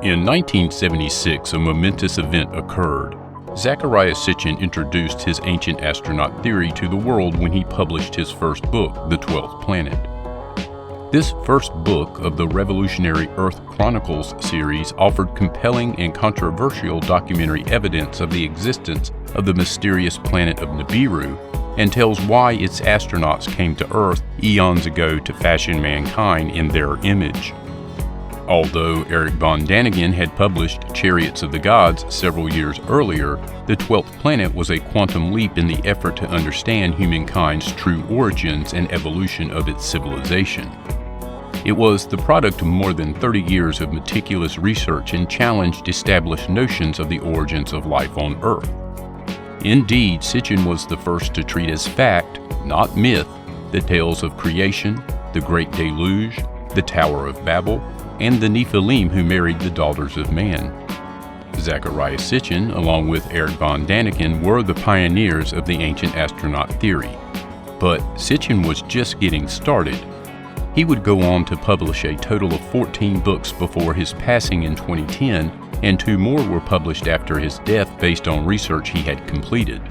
In 1976, a momentous event occurred. Zecharia Sitchin introduced his ancient astronaut theory to the world when he published his first book, The 12th Planet. This first book of the revolutionary Earth Chronicles series offered compelling and controversial documentary evidence of the existence of the mysterious planet of Nibiru and tells why its astronauts came to Earth eons ago to fashion mankind in their image. Although Eric Von Daniken had published Chariots of the Gods several years earlier, The 12th Planet was a quantum leap in the effort to understand humankind's true origins and evolution of its civilization. It was the product of more than 30 years of meticulous research and challenged established notions of the origins of life on Earth. Indeed, Sitchin was the first to treat as fact, not myth, the tales of creation, the Great Deluge, the Tower of Babel, and the Nephilim who married the daughters of man. Zecharia Sitchin, along with Eric Von Daniken, were the pioneers of the ancient astronaut theory. But Sitchin was just getting started. He would go on to publish a total of 14 books before his passing in 2010, and 2 more were published after his death based on research he had completed.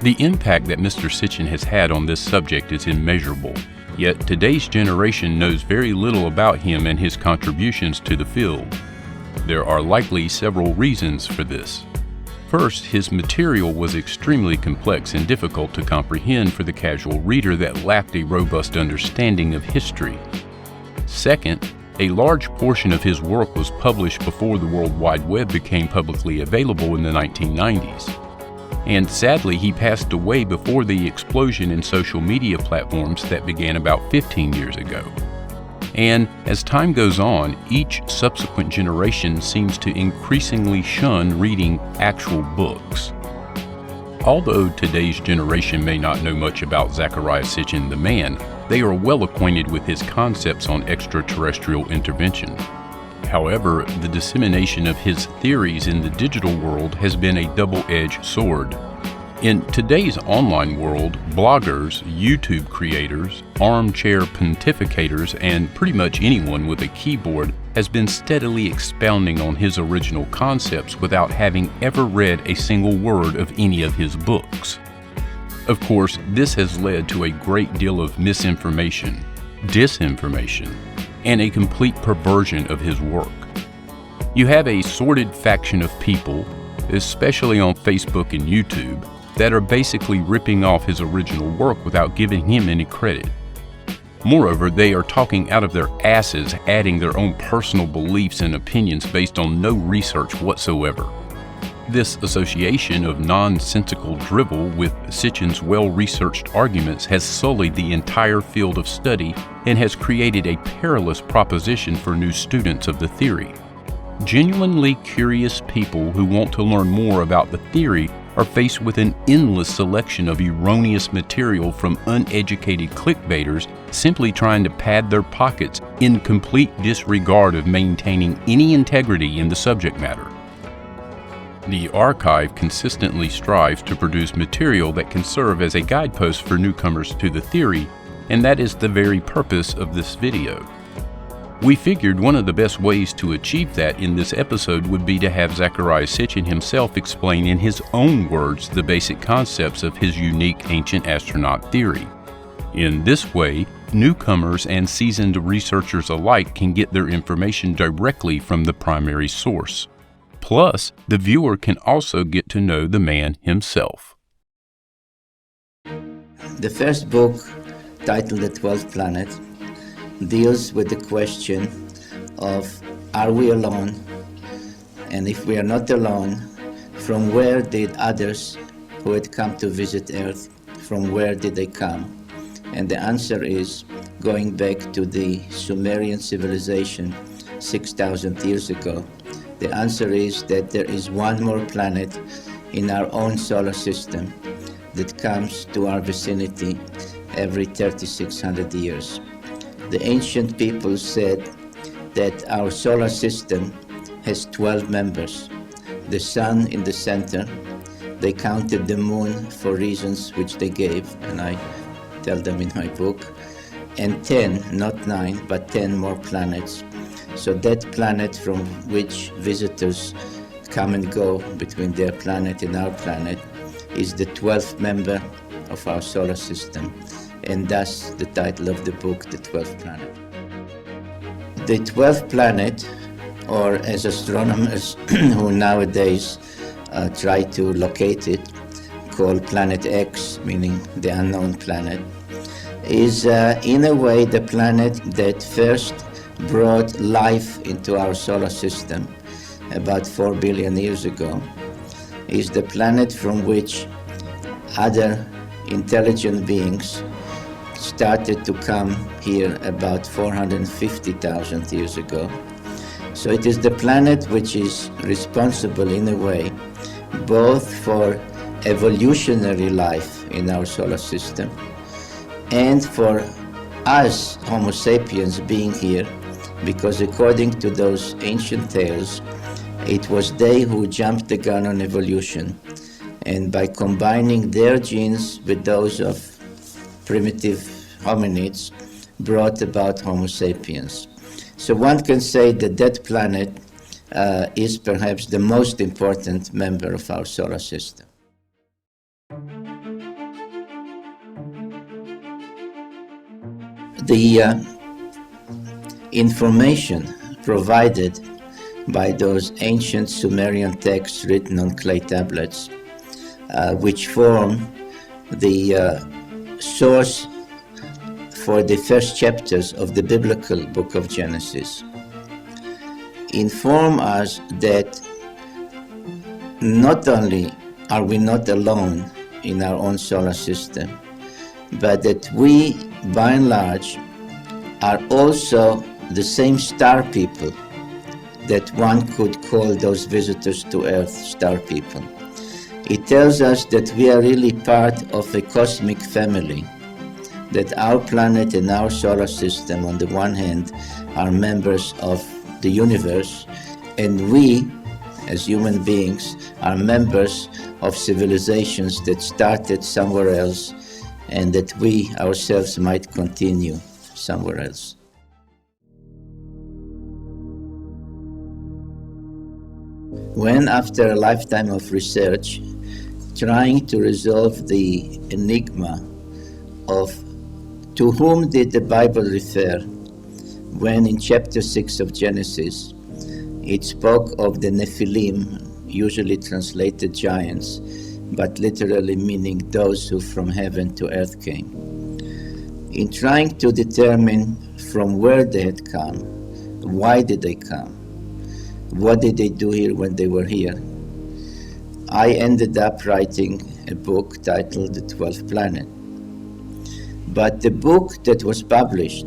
The impact that Mr. Sitchin has had on this subject is immeasurable. Yet today's generation knows very little about him and his contributions to the field. There are likely several reasons for this. First, his material was extremely complex and difficult to comprehend for the casual reader that lacked a robust understanding of history. Second, a large portion of his work was published before the World Wide Web became publicly available in the 1990s. And sadly, he passed away before the explosion in social media platforms that began about 15 years ago. And as time goes on, each subsequent generation seems to increasingly shun reading actual books. Although today's generation may not know much about Zecharia Sitchin the man, they are well acquainted with his concepts on extraterrestrial intervention. However, the dissemination of his theories in the digital world has been a double-edged sword. In today's online world, bloggers, YouTube creators, armchair pontificators, and pretty much anyone with a keyboard has been steadily expounding on his original concepts without having ever read a single word of any of his books. Of course, this has led to a great deal of misinformation, disinformation, and a complete perversion of his work. You have a sordid faction of people, especially on Facebook and YouTube, that are basically ripping off his original work without giving him any credit. Moreover, they are talking out of their asses, adding their own personal beliefs and opinions based on no research whatsoever. This association of nonsensical drivel with Sitchin's well-researched arguments has sullied the entire field of study and has created a perilous proposition for new students of the theory. Genuinely curious people who want to learn more about the theory are faced with an endless selection of erroneous material from uneducated clickbaiters simply trying to pad their pockets in complete disregard of maintaining any integrity in the subject matter. The archive consistently strives to produce material that can serve as a guidepost for newcomers to the theory, and that is the very purpose of this video. We figured one of the best ways to achieve that in this episode would be to have Zecharia Sitchin himself explain in his own words the basic concepts of his unique ancient astronaut theory. In this way, newcomers and seasoned researchers alike can get their information directly from the primary source. Plus, the viewer can also get to know the man himself. The first book, titled The 12th Planet, deals with the question of, are we alone? And if we are not alone, from where did others who had come to visit Earth, from where did they come? And the answer is, going back to the Sumerian civilization 6,000 years ago, the answer is that there is one more planet in our own solar system that comes to our vicinity every 3,600 years. The ancient people said that our solar system has 12 members. The sun in the center. They counted the moon for reasons which they gave, and I tell them in my book, and 10, not 9, but 10 more planets So that planet from which visitors come and go between their planet and our planet is the 12th member of our solar system, and thus the title of the book, The 12th Planet. The 12th planet, or as astronomers who nowadays try to locate it, called Planet X, meaning the unknown planet, is in a way the planet that first brought life into our solar system about 4 billion years ago, is the planet from which other intelligent beings started to come here about 450,000 years ago. So it is the planet which is responsible in a way both for evolutionary life in our solar system and for us Homo sapiens being here, because according to those ancient tales, it was they who jumped the gun on evolution, and by combining their genes with those of primitive hominids brought about Homo sapiens. So one can say that that planet is perhaps the most important member of our solar system. The information provided by those ancient Sumerian texts written on clay tablets, which form the source for the first chapters of the biblical book of Genesis, inform us that not only are we not alone in our own solar system, but that we, by and large, are also the same star people that one could call those visitors to Earth star people. It tells us that we are really part of a cosmic family, that our planet and our solar system, on the one hand, are members of the universe, and we, as human beings, are members of civilizations that started somewhere else, and that we ourselves might continue somewhere else. When, after a lifetime of research, trying to resolve the enigma of to whom did the Bible refer when in chapter 6 of Genesis it spoke of the Nephilim, usually translated giants, but literally meaning those who from heaven to earth came. In trying to determine from where they had come, why did they come, what did they do here when they were here, I ended up writing a book titled The 12th Planet. But the book that was published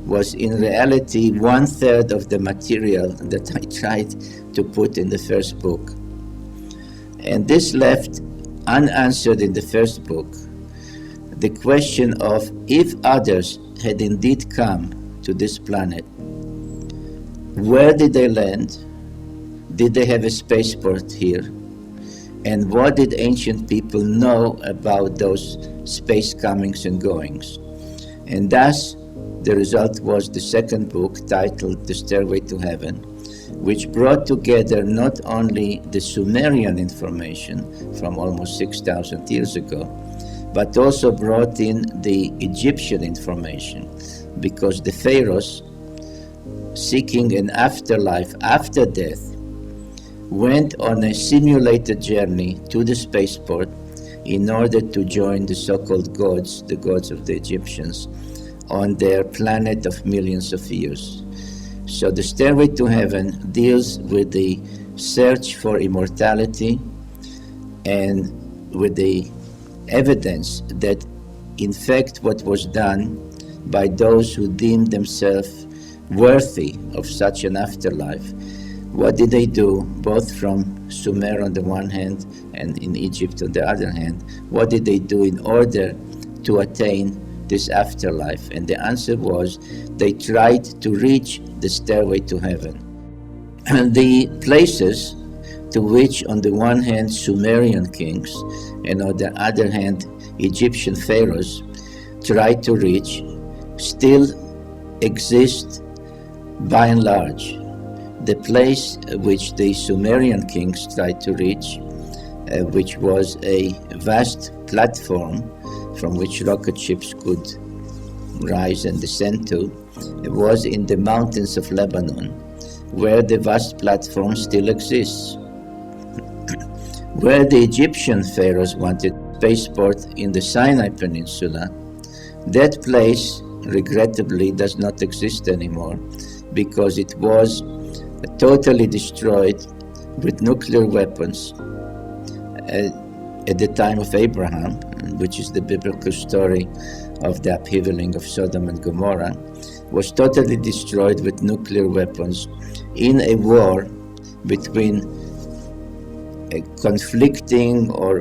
was in reality 1/3 of the material that I tried to put in the first book. And this left unanswered in the first book the question of if others had indeed come to this planet, where did they land? Did they have a spaceport here? And what did ancient people know about those space comings and goings? And thus, the result was the second book titled The Stairway to Heaven, which brought together not only the Sumerian information from almost 6,000 years ago, but also brought in the Egyptian information, because the pharaohs, seeking an afterlife after death, went on a simulated journey to the spaceport in order to join the so-called gods, the gods of the Egyptians, on their planet of millions of years. So the Stairway to Heaven deals with the search for immortality and with the evidence that, in fact, what was done by those who deemed themselves worthy of such an afterlife, what did they do, both from Sumer on the one hand and in Egypt on the other hand? What did they do in order to attain this afterlife? And the answer was they tried to reach the stairway to heaven. And the places to which, on the one hand, Sumerian kings and on the other hand, Egyptian pharaohs tried to reach still exist by and large, the place which the Sumerian kings tried to reach, which was a vast platform from which rocket ships could rise and descend to, was in the mountains of Lebanon, where the vast platform still exists. Where the Egyptian pharaohs wanted spaceport in the Sinai Peninsula, that place regrettably does not exist anymore because it was totally destroyed with nuclear weapons at the time of Abraham, which is the biblical story of the upheavaling of Sodom and Gomorrah, was totally destroyed with nuclear weapons in a war between conflicting or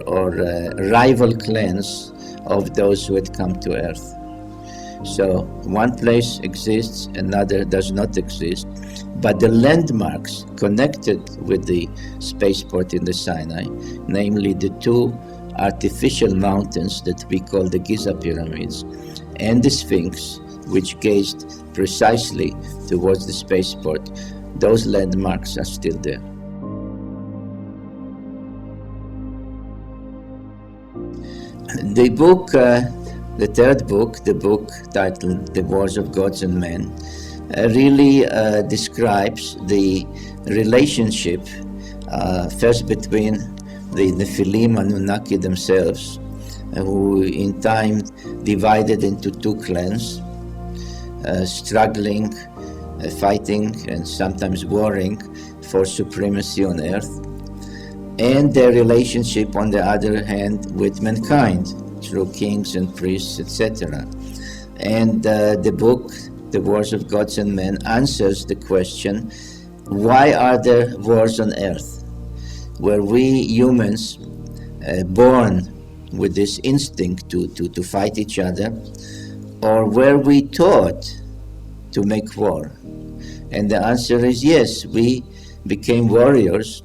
rival clans of those who had come to Earth. So one place exists, another does not exist, but the landmarks connected with the spaceport in the Sinai, namely the two artificial mountains that we call the Giza pyramids, and the Sphinx, which gazed precisely towards the spaceport, those landmarks are still there. The book, the third book, the book titled The Wars of Gods and Men, really describes the relationship first between the Nephilim Anunnaki themselves, who in time divided into two clans, struggling, fighting, and sometimes warring for supremacy on Earth, and their relationship, on the other hand, with mankind through kings and priests, etc. And the book, The Wars of Gods and Men, answers the question, why are there wars on Earth? Were we humans born with this instinct to fight each other, or were we taught to make war? And the answer is yes, we became warriors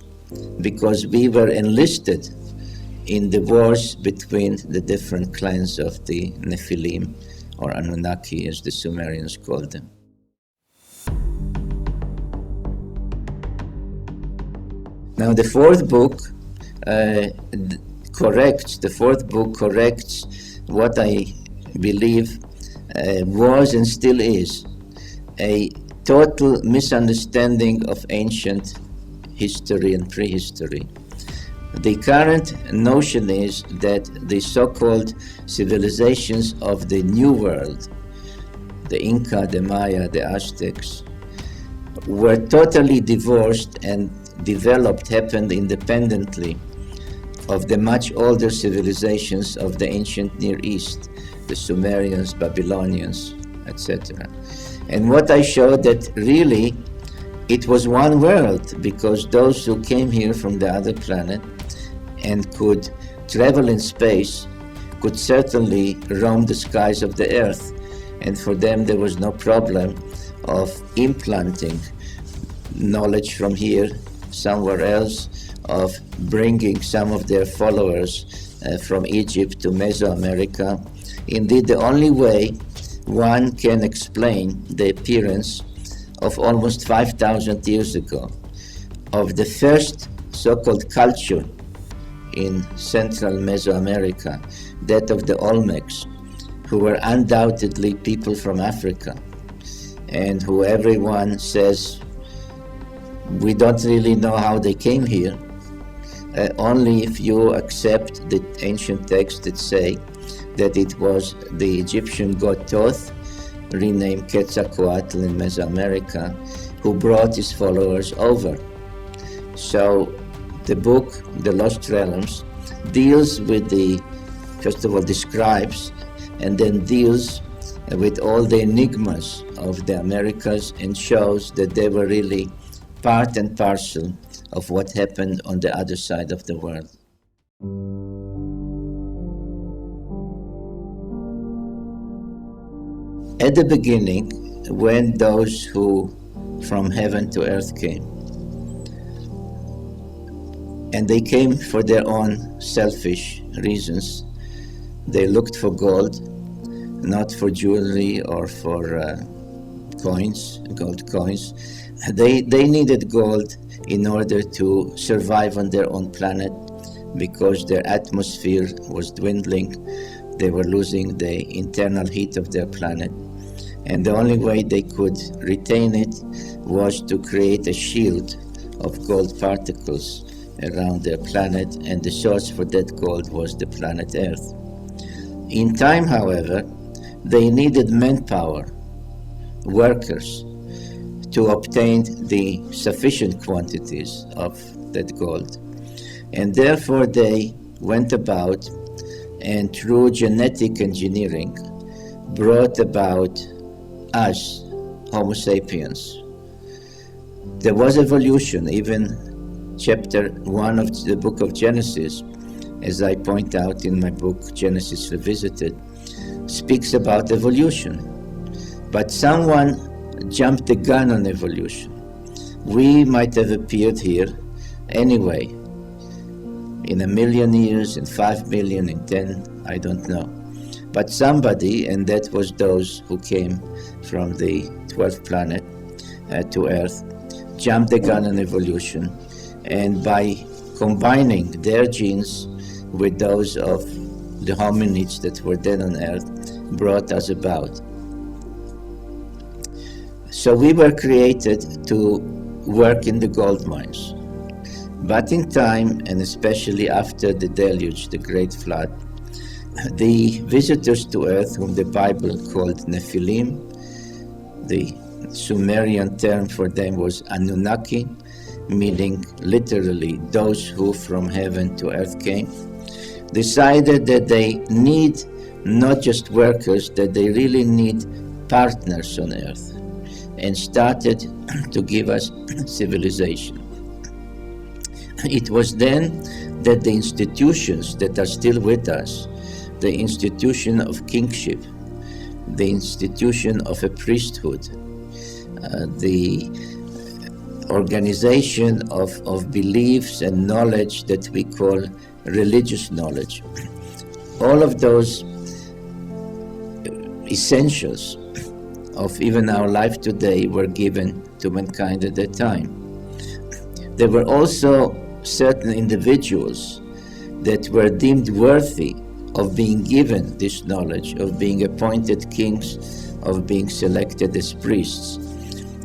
because we were enlisted in the wars between the different clans of the Nephilim, or Anunnaki as the Sumerians called them. Now the fourth book corrects what I believe was and still is a total misunderstanding of ancient history and prehistory. The current notion is that the so-called civilizations of the New World, the Inca, the Maya, the Aztecs, were totally divorced and happened independently of the much older civilizations of the ancient Near East, the Sumerians, Babylonians, etc. And what I showed that really it was one world, because those who came here from the other planet and could travel in space could certainly roam the skies of the Earth, and for them there was no problem of implanting knowledge from here somewhere else, of bringing some of their followers from Egypt to Mesoamerica. Indeed, the only way one can explain the appearance of almost 5,000 years ago of the first so-called culture in central Mesoamerica, that of the Olmecs, who were undoubtedly people from Africa, and who everyone says we don't really know how they came here, only if you accept the ancient texts that say that it was the Egyptian god Thoth, renamed Quetzalcoatl in Mesoamerica, who brought his followers over. So the book, The Lost Realms, deals with first of all describes, and then deals with all the enigmas of the Americas, and shows that they were really part and parcel of what happened on the other side of the world. At the beginning, when those who from heaven to earth came, and they came for their own selfish reasons, they looked for gold, not for jewelry or for coins, gold coins. They needed gold in order to survive on their own planet because their atmosphere was dwindling. They were losing the internal heat of their planet. And the only way they could retain it was to create a shield of gold particles around their planet, and the source for that gold was the planet Earth. In time, however, they needed manpower, workers, to obtain the sufficient quantities of that gold. And therefore they went about and through genetic engineering brought about us, Homo sapiens. There was evolution. Even chapter 1 of the book of Genesis, as I point out in my book Genesis Revisited, speaks about evolution. But someone jumped the gun on evolution. We might have appeared here anyway, in 1 million years, in 5 million, in 10, I don't know. But somebody, and that was those who came from the 12th planet to Earth, jumped the gun on evolution, and by combining their genes with those of the hominids that were then on Earth, brought us about. So we were created to work in the gold mines. But in time, and especially after the deluge, the great flood, the visitors to Earth, whom the Bible called Nephilim, the Sumerian term for them was Anunnaki, meaning literally those who from heaven to earth came, decided that they need not just workers, that they really need partners on Earth, and started to give us civilization. It was then that the institutions that are still with us, the institution of kingship, the institution of a priesthood, the organization of beliefs and knowledge that we call religious knowledge, all of those essentials of even our life today were given to mankind at that time. There were also certain individuals that were deemed worthy of being given this knowledge, of being appointed kings, of being selected as priests.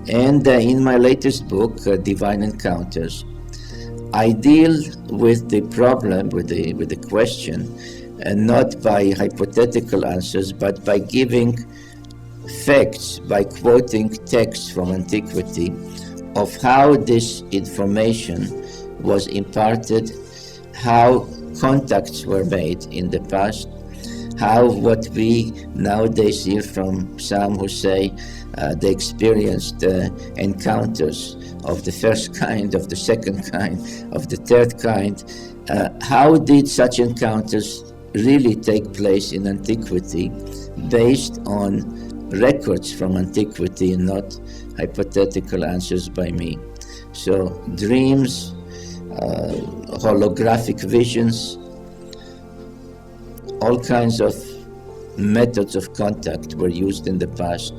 And in my latest book, Divine Encounters, I deal with the problem, with the question, and not by hypothetical answers, but by giving facts, by quoting texts from antiquity of how this information was imparted, how contacts were made in the past, how what we nowadays hear from some who say they experienced encounters of the first kind, of the second kind, of the third kind. How did such encounters really take place in antiquity based on records from antiquity and not hypothetical answers by me? So dreams, holographic visions, all kinds of methods of contact were used in the past.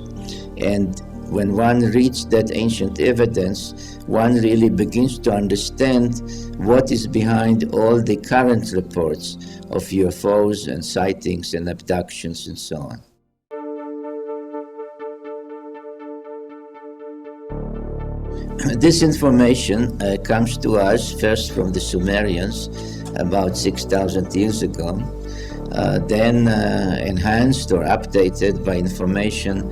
And when one reads that ancient evidence, one really begins to understand what is behind all the current reports of UFOs and sightings and abductions and so on. This information comes to us first from the Sumerians about 6,000 years ago, then enhanced or updated by information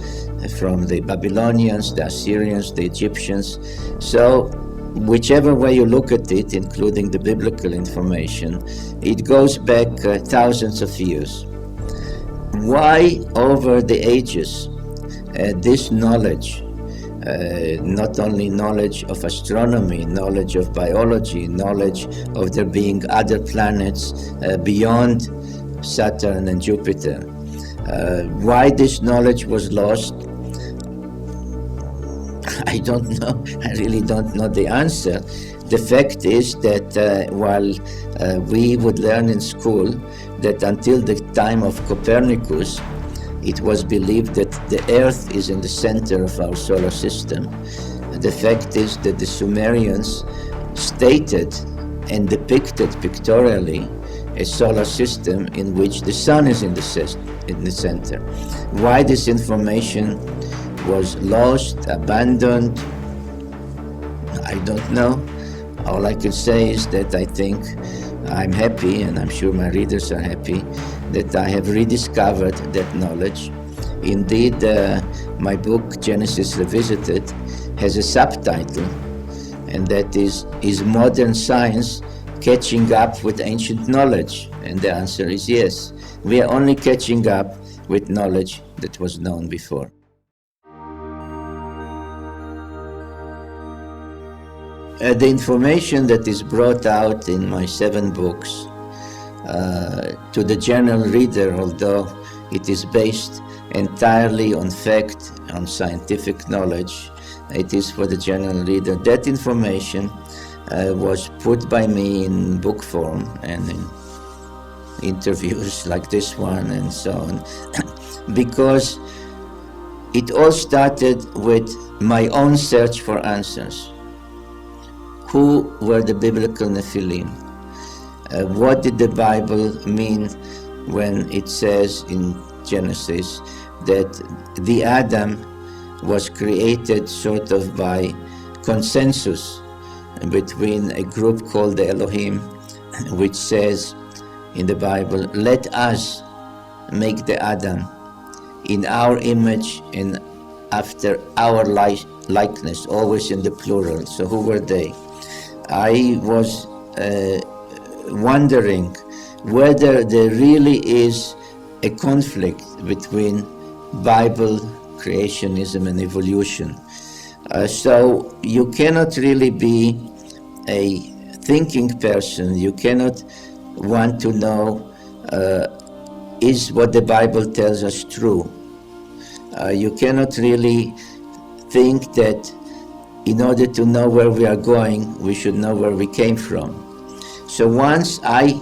from the Babylonians, the Assyrians, the Egyptians. So whichever way you look at it, including the biblical information, it goes back thousands of years. Why over the ages this knowledge, not only knowledge of astronomy, knowledge of biology, knowledge of there being other planets beyond Saturn and Jupiter, why this knowledge was lost, I don't know. I really don't know the answer. The fact is that while we would learn in school that until the time of Copernicus, it was believed that the Earth is in the center of our solar system. The fact is that the Sumerians stated and depicted pictorially a solar system in which the sun is in the center. Why this information was lost, abandoned, I don't know. All I can say is that I think I'm happy, and I'm sure my readers are happy, that I have rediscovered that knowledge. Indeed, my book, Genesis Revisited, has a subtitle, and that is Modern Science Catching Up with Ancient Knowledge? And the answer is yes. We are only catching up with knowledge that was known before. The information that is brought out in my 7 books to the general reader, although it is based entirely on fact, on scientific knowledge, it is for the general reader. That information was put by me in book form and in interviews like this one and so on, because it all started with my own search for answers. Who were the biblical Nephilim? What did the Bible mean when it says in Genesis that the Adam was created sort of by consensus between a group called the Elohim, which says in the Bible, let us make the Adam in our image and after our likeness, always in the plural. So who were they? I was wondering whether there really is a conflict between Bible, creationism, and evolution. So you cannot really be a thinking person. You cannot want to know, is what the Bible tells us true? You cannot really think that in order to know where we are going, we should know where we came from. So once I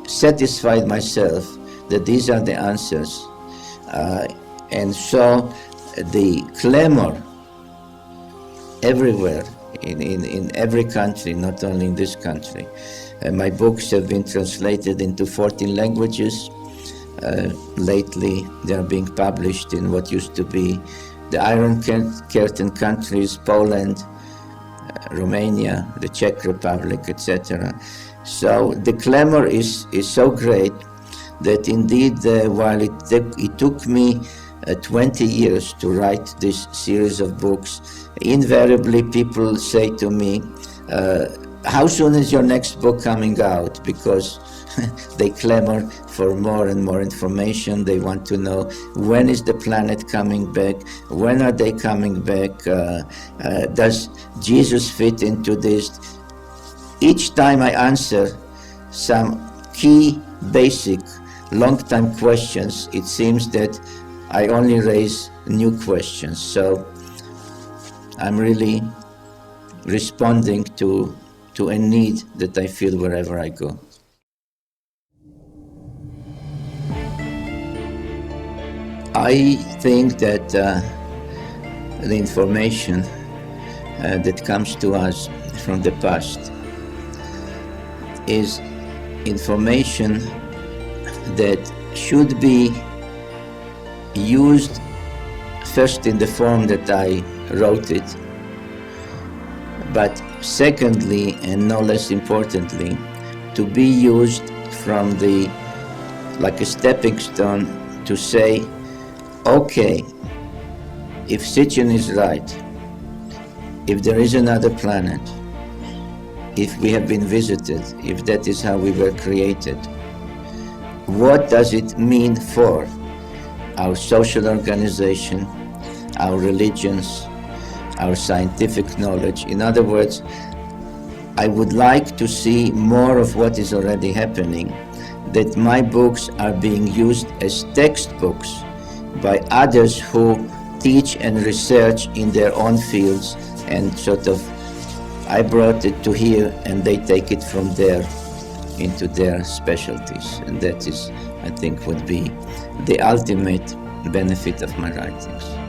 satisfied myself that these are the answers, and saw the clamor everywhere, in every country, not only in this country. My books have been translated into 14 languages. Lately, they are being published in what used to be the Iron Curtain countries, Poland, Romania, the Czech Republic, etc. So the clamor is so great that indeed, while it took me 20 years to write this series of books, invariably people say to me, how soon is your next book coming out? Because they clamor for more and more information. They want to know, when is the planet coming back? When are they coming back? Does Jesus fit into this? Each time I answer some key, basic, long-time questions, it seems that I only raise new questions. So I'm really responding to a need that I feel wherever I go. I think that the information that comes to us from the past is information that should be used first in the form that I wrote it, but secondly, and no less importantly, to be used from like a stepping stone to say, okay, if Sitchin is right, if there is another planet, if we have been visited, if that is how we were created, what does it mean for our social organization, our religions, our scientific knowledge? In other words, I would like to see more of what is already happening, that my books are being used as textbooks by others who teach and research in their own fields, and sort of I brought it to here and they take it from there into their specialties. And that is, I think, would be the ultimate benefit of my writings.